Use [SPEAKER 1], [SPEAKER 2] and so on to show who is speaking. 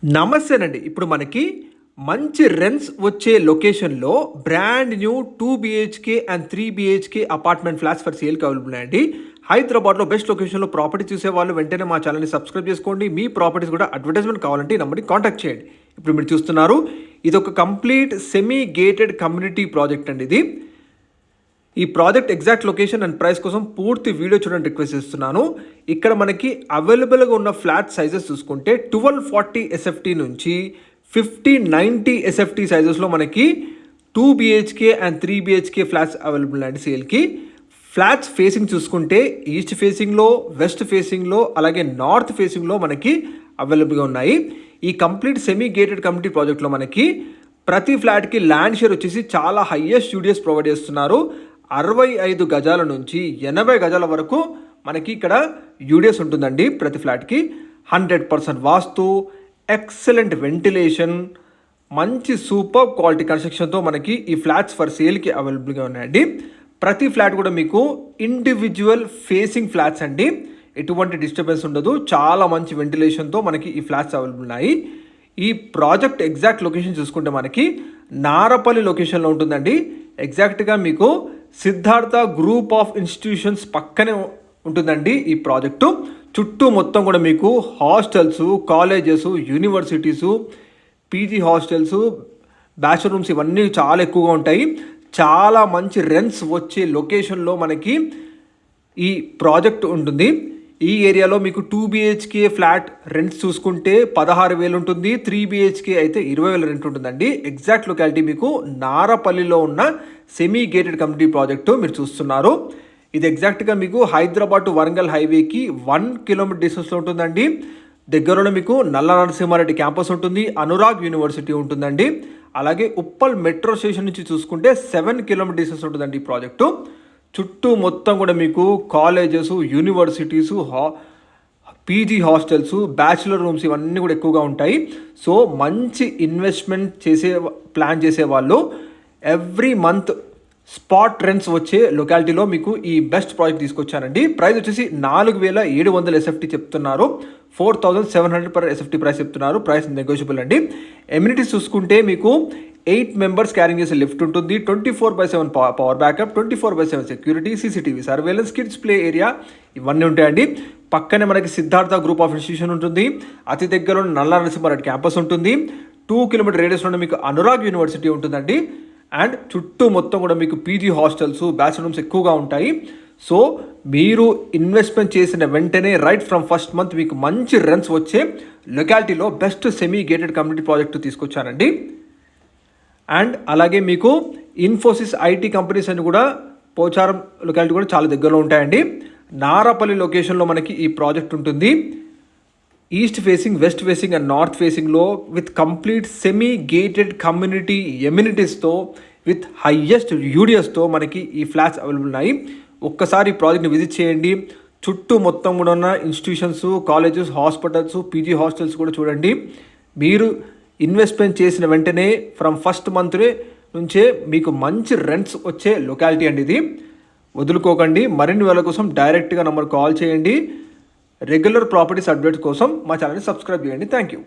[SPEAKER 1] నమస్తేనండి. ఇప్పుడు మనకి మంచి రెంట్స్ వచ్చే లొకేషన్‌లో brand new 2 BHK and 3 BHK apartment flats for సేల్‌కి అవైలబుల్ ఉన్నాయండి. హైదరాబాద్‌లో బెస్ట్ లొకేషన్‌లో ప్రాపర్టీ చూసేవాళ్ళు వెంటనే మా ఛానెల్‌ని సబ్స్క్రైబ్ చేసుకోండి. మీ ప్రాపర్టీస్ కూడా అడ్వర్టైజ్మెంట్ కావాలంటే ఈ నంబర్‌ని కాంటాక్ట్ చేయండి. ఇప్పుడు మీరు చూస్తున్నారు ఇదొక complete semi gated community project అండి ఇది. ఈ project exact location and price కోసం పూర్తి వీడియో చూడండి రిక్వెస్ట్ చేస్తున్నాను. ఇక్కడ మనకి అవైలబుల్గా ఉన్న ఫ్లాట్ సైజెస్ చూసుకుంటే 1240 ఎస్ఎఫ్టీ నుంచి 5090 ఎస్ఎఫ్టీ సైజెస్లో మనకి 2 BHK and 3 BHK flats available అండి సేల్కి. ఫ్లాట్స్ ఫేసింగ్ చూసుకుంటే ఈస్ట్ ఫేసింగ్లో, వెస్ట్ ఫేసింగ్లో, అలాగే నార్త్ ఫేసింగ్లో మనకి అవైలబుల్గా ఉన్నాయి. ఈ కంప్లీట్ సెమీ గేటెడ్ కమ్యూనిటీ ప్రాజెక్ట్లో మనకి ప్రతి ఫ్లాట్కి ల్యాండ్ షేర్ వచ్చేసి చాలా హైయెస్ట్ యూడిఎస్ ప్రొవైడ్ చేస్తున్నారు. 65 గజాల నుంచి 80 గజాల వరకు మనకి ఇక్కడ యూడిఎస్ ఉంటుందండి. ప్రతి ఫ్లాట్కి 100% వాస్తు, ఎక్సలెంట్ వెంటిలేషన్, మంచి సూపర్ క్వాలిటీ కన్స్ట్రక్షన్తో మనకి ఈ ఫ్లాట్స్ ఫర్ సేల్కి అవైలబుల్గా ఉన్నాయండి. ప్రతి ఫ్లాట్ కూడా మీకు ఇండివిజువల్ ఫేసింగ్ ఫ్లాట్స్ అండి. ఎటువంటి డిస్టర్బెన్స్ ఉండదు. చాలా మంచి వెంటిలేషన్తో మనకి ఈ ఫ్లాట్స్ అవైలబుల్ ఉన్నాయి. ఈ ప్రాజెక్ట్ ఎగ్జాక్ట్ లొకేషన్ చూసుకుంటే మనకి నారపల్లి లొకేషన్లో ఉంటుందండి. ఎగ్జాక్ట్గా మీకు సిద్ధార్థ గ్రూప్ ఆఫ్ ఇన్స్టిట్యూషన్స్ పక్కనే ఉంటుందండి ఈ ప్రాజెక్టు. చుట్టూ మొత్తం కూడా మీకు hostels, colleges, universities, PG hostels, bachelor rooms ఇవన్నీ చాలా ఎక్కువగా ఉంటాయి. చాలా మంచి రెంట్స్ వచ్చే లొకేషన్లో మనకి ఈ ప్రాజెక్ట్ ఉంటుంది. ఈ ఏరియాలో మీకు 2 బీహెచ్కే ఫ్లాట్ రెంట్స్ చూసుకుంటే 16,000 ఉంటుంది. 3 బీహెచ్కే అయితే 20,000 రెంట్ ఉంటుందండి. ఎగ్జాక్ట్ లొకాలిటీ మీకు నారపల్లిలో ఉన్న సెమీ గేటెడ్ కమ్యూనిటీ ప్రాజెక్టు మీరు చూస్తున్నారు. ఇది ఎగ్జాక్ట్గా మీకు హైదరాబాద్ టు వరంగల్ హైవేకి 1 కిలోమీటర్ డిస్టెన్స్లో ఉంటుందండి. దగ్గరలో మీకు నల్ల నరసింహారెడ్డి క్యాంపస్ ఉంటుంది, అనురాగ్ యూనివర్సిటీ ఉంటుందండి. అలాగే ఉప్పల్ మెట్రో స్టేషన్ నుంచి చూసుకుంటే 7 కిలోమీటర్ డిస్టెన్స్ ఉంటుందండి ఈ ప్రాజెక్టు. చుట్టూ మొత్తం కూడా మీకు colleges, universities, PG hostels, bachelor rooms ఇవన్నీ కూడా ఎక్కువగా ఉంటాయి. సో మంచి ఇన్వెస్ట్మెంట్ ప్లాన్ చేసే వాళ్ళు ఎవ్రీ మంత్ స్పాట్ రెంట్స్ వచ్చే లొకాలిటీలో మీకు ఈ బెస్ట్ ప్రాజెక్ట్ తీసుకొచ్చానండి. ప్రైస్ వచ్చేసి 4,700 ఎస్ఎఫ్టీ చెప్తున్నారు. 4,700 పర్ ఎస్ఎఫ్టీ ప్రైస్ చెప్తున్నారు. ప్రైస్ నెగోషియబుల్ అండి. ఎమ్యూనిటీస్ చూసుకుంటే మీకు 8 మెంబర్స్ క్యారింగ్ చేసే లిఫ్ట్ ఉంటుంది. 24/7 power backup, 24/7 security, CCTV surveillance, kids play area ఇవన్నీ ఉంటాయండి. పక్కనే మనకి సిద్ధార్థ గ్రూప్ ఆఫ్ ఇన్స్టిట్యూషన్ ఉంటుంది. అతి దగ్గరలో నల్ల నరసింహారెడ్డి క్యాంపస్ ఉంటుంది. 2 కిలోమీటర్ రేడియస్లో మీకు అనురాగ్ యూనివర్సిటీ ఉంటుందండి. అండ్ చుట్టూ మొత్తం కూడా మీకు పీజీ హాస్టల్స్, బ్యాచులర్ రూమ్స్ ఎక్కువగా ఉంటాయి. సో మీరు ఇన్వెస్ట్మెంట్ చేసిన వెంటనే రైట్ ఫ్రమ్ ఫస్ట్ మంత్ మీకు మంచి రెంట్స్ వచ్చే లొకాలిటీలో best semi gated community project తీసుకొచ్చానండి. అండ్ అలాగే మీకు ఇన్ఫోసిస్ ఐటీ కంపెనీస్ అని కూడా పోచారం లొకాలిటీ కూడా చాలా దగ్గరలో ఉంటాయండి. నారపల్లి లొకేషన్లో మనకి ఈ ప్రాజెక్ట్ ఉంటుంది. East facing, west facing and north ఫేసింగ్లో with complete semi gated community ఎమ్యూనిటీస్తో విత్ హైయెస్ట్ యూడిఎస్తో మనకి ఈ ఫ్లాట్స్ అవైలబుల్ ఉన్నాయి. ఒక్కసారి ఈ ప్రాజెక్ట్ని విజిట్ చేయండి. చుట్టూ మొత్తం కూడా ఉన్న institutions, colleges, hospitals, PG hostels కూడా చూడండి. మీరు ఇన్వెస్ట్మెంట్ చేసిన వెంటనే ఫ్రమ్ ఫస్ట్ మంత్ నుంచే మీకు మంచి రెంట్స్ వచ్చే లొకాలిటీ అండి ఇది. వదులుకోకండి. మరిన్ని వేల కోసం డైరెక్ట్గా నంబర్ కాల్ చేయండి. రెగ్యులర్ ప్రాపర్టీస్ అప్డేట్స్ కోసం మా ఛానల్ని సబ్స్క్రైబ్ చేయండి. Thank you.